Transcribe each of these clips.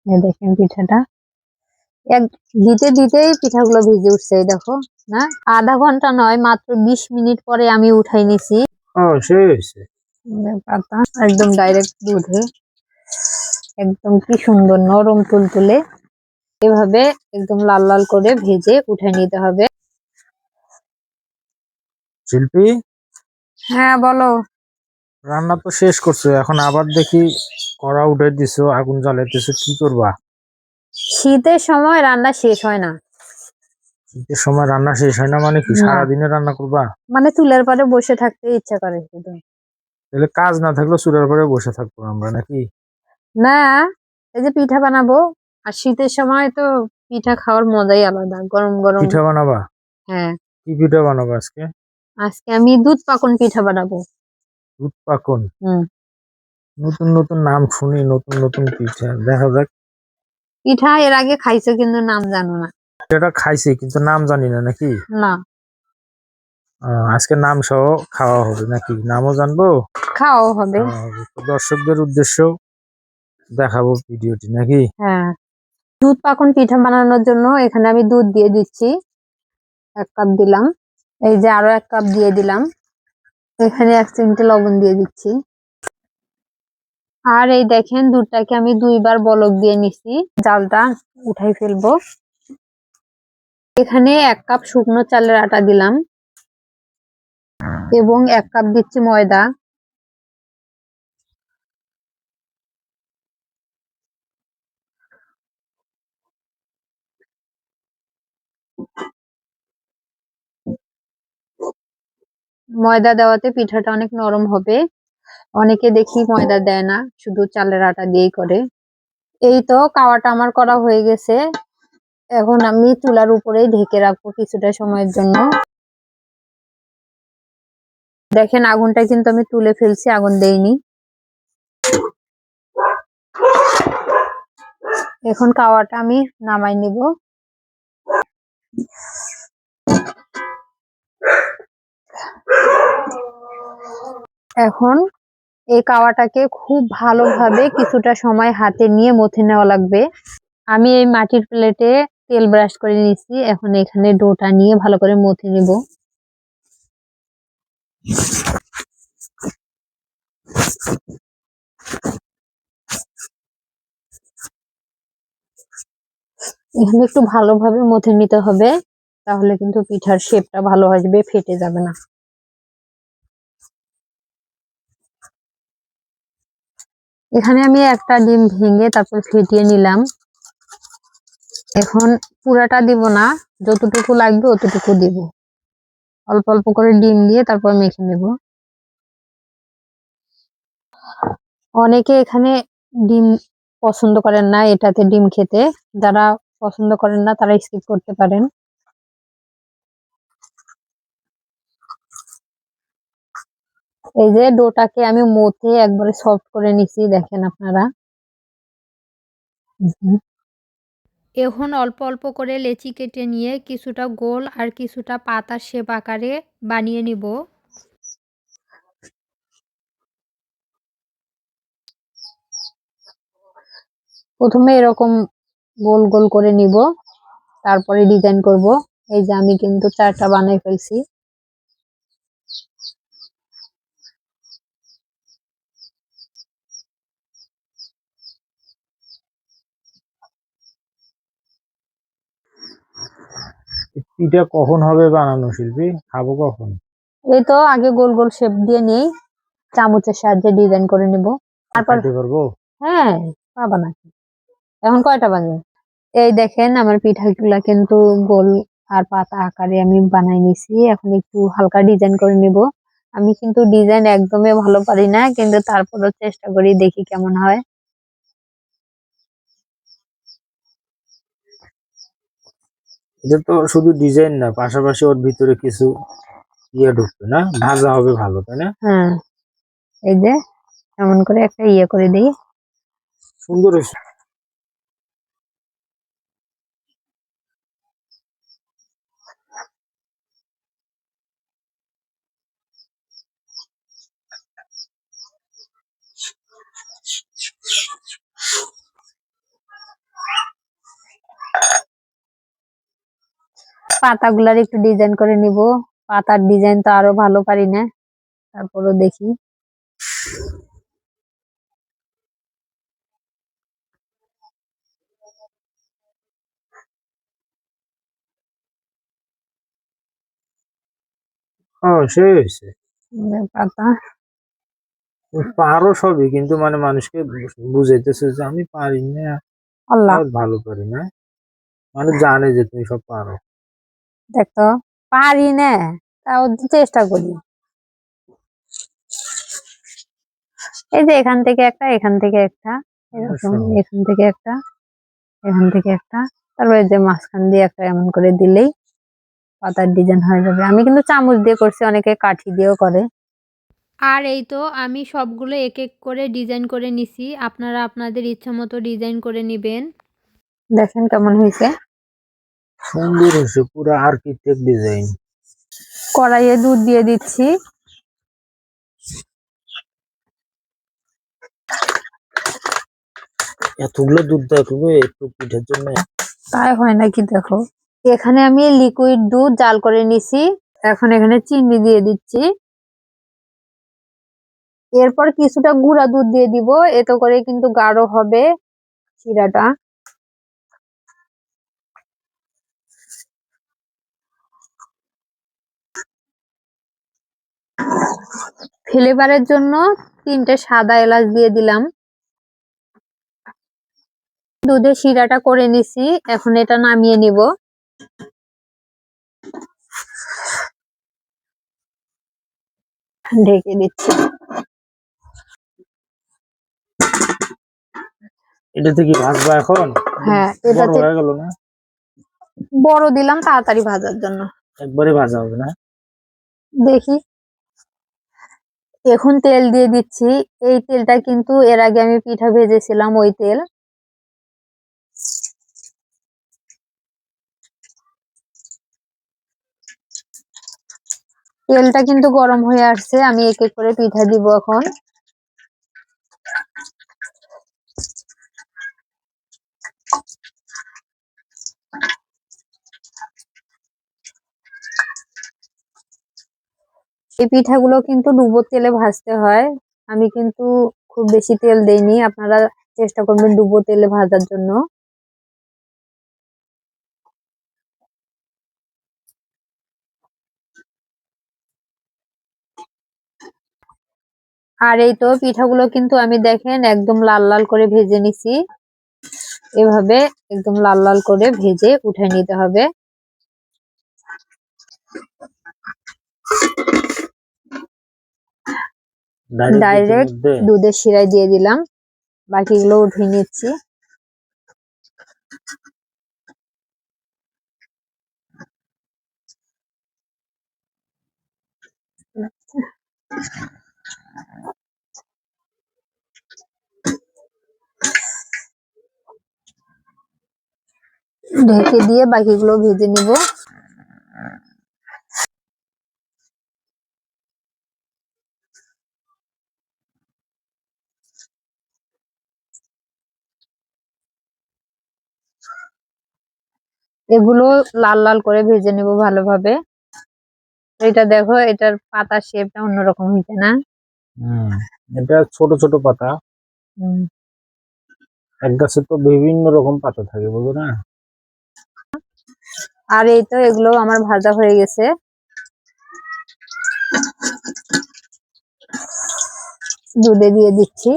এই দেখেন পিঠাটা এক দিতে দিতেই পিঠাগুলো ভিজে উঠছে, এই দেখো না, আধা ঘন্টা নয় মাত্র 20 মিনিট পরে আমি উঠাই নিছি। পাতা একদম ডাইরেক্ট দুধে, একদম কি সুন্দর নরম তুলতুলে, এভাবে একদম লাল লাল করে ভেজে উঠাই নিতে হবে। শিল্পী, হ্যাঁ বলো। রান্না তো শেষ করছো, এখন আবার দেখি কড়া উঠে দিছো, আগুন জ্বালাইতেছো, কি করবা? শীতের সময় রান্না শেষ হয় না। শীতের সময় রান্না শেষ হয় না মানে কি, না, সারাদিনে রান্না করবা? মানে চুলের পাড়ে বসে থাকতে ইচ্ছা করে শুধু। তাহলে কাজ না থাকলে চুলার পরে বসে থাকবো আমরা নাকি? না, এই যে পিঠা বানাবো, আর শীতের সময় তো পিঠা খাওয়ার মজাই আলাদা, গরম গরম। পিঠা বানাবা? হ্যাঁ, কি পিঠা বানাবা আজকে? আজকে আমি দুধ পাকন পিঠা বানাবো। দুধ পাকন? হুম। নতুন নতুন নাম শুনি, নতুন নতুন পিঠা, দেখা যাক। পিঠা এর আগে খাইছো কিন্তু নাম জানো না? এটা খাইছি কিন্তু নাম জানি না নাকি? না, আজকে নাম সহ খাওয়া হবে নাকি? নামও জানবো, খাওয়াও হবে। খাওয়া হবে। তো দর্শকদের উদ্দেশ্য দেখাবো ভিডিওটি নাকি? হ্যাঁ, দুধ পাকন পিঠা বানানোর জন্য এখানে আমি দুধ দিয়ে দিচ্ছি, 1 কাপ দিলাম। এই যে আরো 1 কাপ দিয়ে দিলাম। এখানে 1 চিমটে লবণ দিয়ে দিচ্ছি। আর এই দেখেন দুধটাকে আমি 2বার বলক দিয়ে নিছি, জালটা উঠাই ফেলবো। এখানে 1 কাপ শুকনো চালের আটা দিলাম এবং 1 কাপ দিচ্ছি ময়দা। ময়দা দেওয়াতে পিঠাটা অনেক নরম হবে। অনেকে দেখি ময়দা দেয় না, শুধু চালের আটা দিয়েই করে। এই তো কাওয়াটা আমার করা হয়ে গেছে। এখন আমি চুলার উপরেই ঢেকে রাখবো কিছুটা সময়ের জন্য। দেখেন আগুনটা কিন্তু আমি তুলে ফেলছি, আগুন দেইনি। এখন কাওয়াটা আমি নামাই নিব। এখন এই কাওয়াটাকে খুব ভালোভাবে কিছুটা সময় হাতে নিয়ে মথে নেওয়া লাগবে। আমি এই মাটির প্লেটে তেল ব্রাশ করে নিয়েছি, এখন এখানে ডোটা নিয়ে ভালো করে মথে নিব। এখানে একটু ভালোভাবে মথে নিতে হবে, তাহলে কিন্তু পিঠার শেপটা ভালো আসবে, ফেটে যাবে না। এখানে আমি একটা ডিম ভেঙে তারপর ফেটিয়ে নিলাম। এখন পুরাটা দিব না, যতটুকু লাগবে অতটুকু দিব। অল্প অল্প করে ডিম দিয়ে তারপর মেখে নেব। অনেকে এখানে ডিম পছন্দ করেন না, এটাতে ডিম খেতে। যারা পছন্দ করেন না তারা স্কিপ করতে পারেন। এই যে ডোটাকে আমি মথে একবারে সফট করে নিছি, দেখেন আপনারা। এখন অল্প অল্প করে লেচি কেটে নিয়ে কিছুটা গোল আর কিছুটা পাতার শেপ আকারে বানিয়ে নিব। প্রথমে এরকম গোল গোল করে নিব, তারপরে ডিজাইন করব। এই যে আমি কিন্তু 4টা বানাই ফেলছি। পিঠা কখন হবে বানানো শিল্পী, খাবো কখন? এই তো আগে গোল গোল শেপ দিয়ে নেই, চামচের সাহায্যে ডিজাইন করে নিব তারপর। খাইতে পারবো? হ্যাঁ, পাবা নাকি? এখন কয়টা বাজে? এই দেখেন আমার পিঠাগুলা কিন্তু গোল আর পাতা আকারে আমি বানাই নিছি। এখন একটু হালকা ডিজাইন করে নিব। আমি কিন্তু ডিজাইন একদমই ভালো পারি না, কিন্তু তারপরও চেষ্টা করি, দেখি কেমন হয়। এটা তো শুধু ডিজাইন না, পাশাপাশি ওর ভিতরে কিছু ইয়ে ঢুকবে না, ভাজা হবে ভালো, তাই না? হ্যাঁ, এই যে এমন করে একটা করে দিই। সুন্দর হয়েছে। পাতাগুলার একটু ডিজাইন করে নিব। পাতার ডিজাইন তো আরো ভালো পারি না, তারপরও দেখি। ও সেই হয়েছে। পাতা পারো সবই, কিন্তু মানে মানুষকে বুঝাইতেছে যে আমি পারি না, আল্লাহ, আর ভালো পারি না। মানুষ জানে যে তুমি সব পারো। দেখতো পারি না, তাও চেষ্টা করি। এই যে এখান থেকে একটা, এখান থেকে একটা, এরকম অবশ্য। এখান থেকে একটা, এখান থেকে একটা, তারপরে যে মাঝখান দিয়ে একটা এমন করে দিলেই পাতার ডিজাইন হয়ে যাবে। আমি কিন্তু চামচ দিয়ে করছি, অনেকে কাঠি দিয়েও করে। আর এই তো আমি সবগুলো এক এক করে ডিজাইন করে নিছি। আপনারা আপনাদের ইচ্ছা মতো ডিজাইন করে নিবেন। দেখেন কেমন হয়েছে। সুন্দর হয়েছে, পুরো আর্কিটেক্ট ডিজাইন। কড়াইয়ে দুধ দিয়ে দিচ্ছি। এতগুলো দুধ দেখবে একটু পিঠার জন্য? তাই হয় নাকি দেখো। এখানে আমি লিকুইড দুধ জাল করে নিছি। এখন এখানে চিনি দিয়ে দিচ্ছি। এরপর কিছুটা গুঁড়া দুধ দিয়ে দিব, এতে করে কিন্তু গাঢ় হবে শিরাটা। ফ্লেভারের জন্য 3টে সাদা এলাচ দিয়ে দিলাম। দুধের শিরাটা করে নিছি, এখন এটা নামিয়ে নিব। ঢেকে দিচ্ছি। এটাতে কি ভাজবা এখন? হ্যাঁ, বড় এটাতে হয়ে গেল না? বড় দিলাম তাড়াতাড়ি ভাজার জন্য। একবারে ভাজা হবে না? দেখি। এখন তেল দিয়ে দিচ্ছি। এই তেলটা কিন্তু এর আগে আমি পিঠা ভেজেছিলাম, ওই তেল। তেলটা কিন্তু গরম হয়ে আসছে, আমি এক এক করে পিঠা দিব এখন। এই পিঠাগুলো কিন্তু ডুবো তেলে ভাজতে হয়। আমি কিন্তু খুব বেশি তেল দেইনি, আপনারা চেষ্টা করবেন ডুবো তেলে ভাজার জন্য। আর এই তো পিঠাগুলো কিন্তু আমি দেখেন একদম লাল লাল করে ভেজে নিছি। এভাবে একদম লাল লাল করে ভেজে উঠে নিতে হবে। ডাইরেক্ট মধ্যে দুধের শিরায় দিয়ে দিলাম, বাকিগুলো উঠিয়ে নিচ্ছি। ঢেকে দিয়ে বাকিগুলো ভেজে নিব। এগুলো লাল লাল করে ভেজে নিব ভালোভাবে। এটা দেখো, এটার পাতার শেপটা অন্যরকম হয়েছে না? এটা ছোট ছোট পাতা। হুম। এক গাছে তো বিভিন্ন রকম পাতা থাকে, বুঝো না? আর এই তো এগুলো আমার ভাজা হয়ে গেছে। দুধে দিয়ে দিচ্ছি।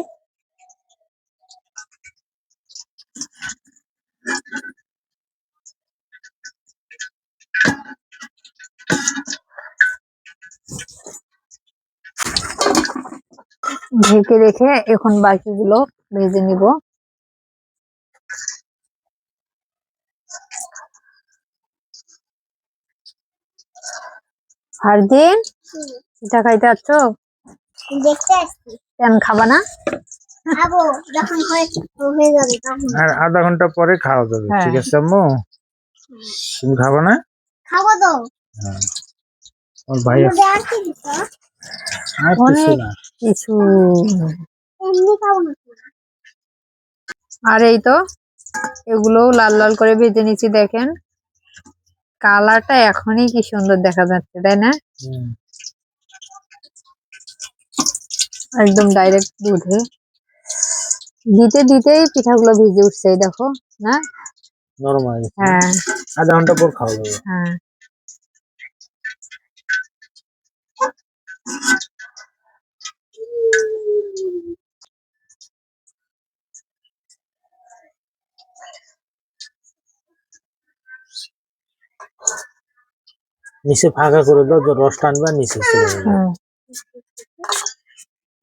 ঢেকে রেখে এখন বাকিগুলো ভেজে নিব। ফারদিন, পিঠা খাইতে আছো? দেখতে আসছি। কেন খাবা না? খাবো যখন হয়ে যাবে তখন। আর আধা ঘন্টা পরে খাওয়া যাবে, হ্যাঁ। ঠিক আছে আম্মু? তুমি খাবা না? খাবো তো। হ্যাঁ। আমার ভাই আছে। আর কি দিত? আর কিছু অনেক না। কিছু। এমনি খাবো না। আর এই তো এগুলো লাল লাল করে ভেজে নিচ্ছি, দেখেন। কালারটা এখনই কি সুন্দর দেখা যাচ্ছে, তাই না? হুম, একদম ডাইরেক্ট দুধে দিতে দিতেই পিঠাগুলো ভিজে উঠছে, এই দেখো না? নরম হয়ে গেছে। হ্যাঁ আধা ঘন্টা পর খাওয়া যাবে। হ্যাঁ। নিচে ফাঁকা করে দাও, যে রস টানবে আর নিচে চলে যাবে। হুম।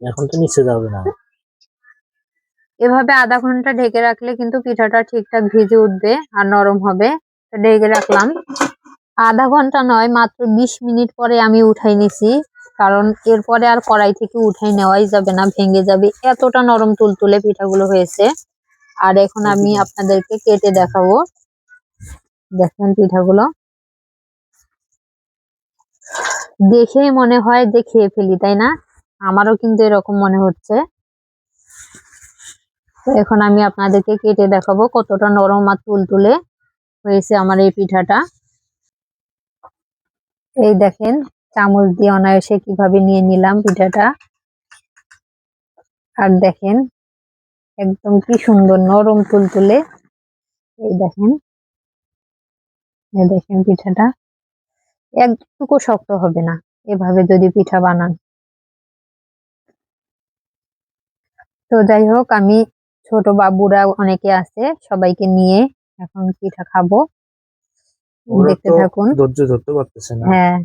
এখন তো নিচে যাবে না। এভাবে আধা ঘন্টা ঢেকে রাখলে কিন্তু পিঠাটা ঠিকঠাক ভিজে উঠবে আর নরম হবে। তো ঢেকে রাখলাম, আধা ঘন্টা নয়, মাত্র 20 মিনিট পরে আমি উঠাই নিছি। কারণ এরপরে আর কড়াই থেকে উঠাই নেওয়াই যাবে না, ভেঙে যাবে, এতটা নরম তুলতুলে পিঠাগুলো হয়েছে। আর এখন আমি আপনাদেরকে কেটে দেখাবো। দেখেন পিঠাগুলো দেখেই মনে হয় যে খেয়ে ফেলি, তাই না? আমারও কিন্তু এরকম মনে হচ্ছে। তো এখন আমি আপনাদেরকে কেটে দেখাবো কতটা নরম আর তুলতুলে হয়েছে আমার এই পিঠাটা। এই দেখেন, চামচ দিয়ে অনায়াসে কিভাবে নিয়ে নিলাম পিঠাটা। আর দেখেন একদম কি সুন্দর নরম তুলতুলে। এই দেখেন, এই দেখেন পিঠাটা একটুকু শক্ত হবে না এভাবে যদি পিঠা বানান। তো যাই হোক, আমি ছোট বাবুরা অনেকে আছে, সবাইকে নিয়ে এখন পিঠা খাবো। ওরা দেখতে তো থাকুন। ধৈর্য ধরতে পারতেছে না। হ্যাঁ,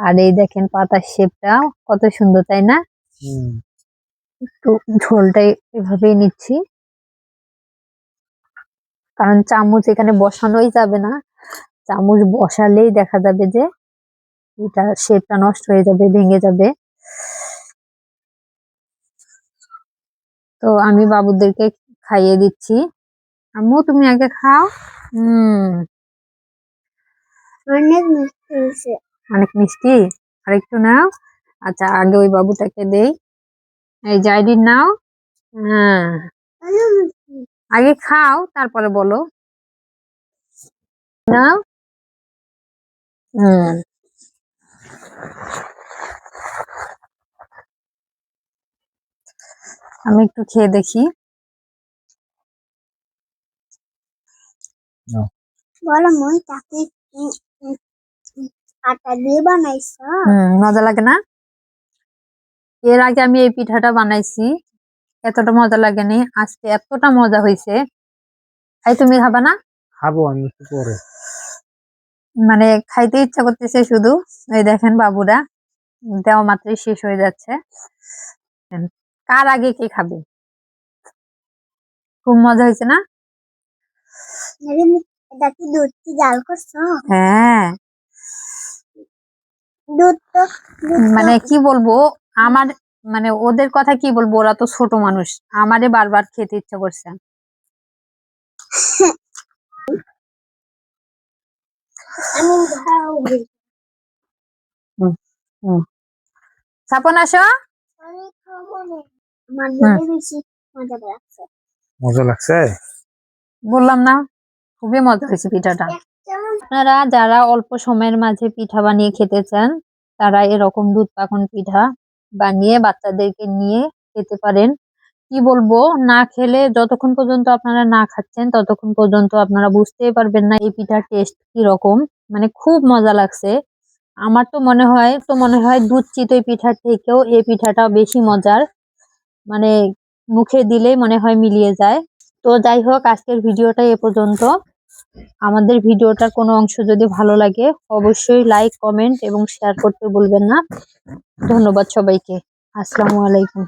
আর এই দেখেন পাতার শেপটা কত সুন্দর, তাই না? হুম, একটু ঝোলটাই এভাবেই নিচ্ছি, কারণ চামচ এখানে বসানোই যাবে না। চামচ বসালেই দেখা যাবে যে এটা শেপটা নষ্ট হয়ে যাবে, ভেঙে যাবে। তো আমি বাবুদেরকে খাইয়ে দিচ্ছি। আম্মু তুমি আগে খাও। অনেক মিষ্টি হয়েছে। অনেক মিষ্টি, আরেকটু নাও। আচ্ছা, আগে ওই বাবুটাকে দেই। এই জাইডিন নাও। হ্যাঁ, অনেক মিষ্টি। আগে খাও তারপরে বলো। নাও। হুম, আমি একটু খেয়ে দেখি। নাও। বলো মই তাকে আটা দিয়ে বানাইছো? মজা লাগে না? এর আগে আমি এই পিঠাটা বানাইছি, এতটা মজা লাগেনি, আজকে এতটা মজা হয়েছে। এই তুমি খাবা না? খাবো আমি একটু পরে। মানে খাইতে ইচ্ছা করতেছে শুধু। এই দেখেন বাবুরা দেওয়া মাত্রই শেষ হয়ে যাচ্ছে। কার আগে কে খাবে? খুব মজা হয়েছে না? এটা কি দুধ কি জাল করছো? হ্যাঁ, দুধ তো মানে কি বলবো, আমার মানে ওদের কথা কি বলবো, ওরা তো ছোট মানুষ, আমারে বারবার খেতে ইচ্ছা করছে। আমি খাবো। সাপন আসো। আমি খাবো না। আমার দুধে বেশি মজা লাগছে। মজা লাগছে? বললাম না, খুবই মজা হয়েছে পিঠাটা। আপনারা যারা অল্প সময়ের মাঝে পিঠা বানিয়ে খেতে চান, তারা এরকম দুধ পাকন পিঠা বানিয়ে বাচ্চাদেরকে নিয়ে খেতে পারেন। কি বলবো, না খেলে যতক্ষণ পর্যন্ত আপনারা না খাচ্ছেন ততক্ষণ পর্যন্ত আপনারা বুঝতেই পারবেন না এই পিঠার টেস্ট কি রকম। মানে খুব মজা লাগছে। আমার তো মনে হয় দুধ চিতই পিঠার থেকেও এই পিঠাটা বেশি মজার। মানে মুখে দিলেই মনে হয় মিলিয়ে যায়। তো যাই হোক, আজকের ভিডিওটা এ পর্যন্ত। আমাদের ভিডিওটার কোনো অংশ যদি ভালো লাগে অবশ্যই লাইক, কমেন্ট এবং শেয়ার করতে ভুলবেন না। ধন্যবাদ সবাইকে। আসসালামু আলাইকুম।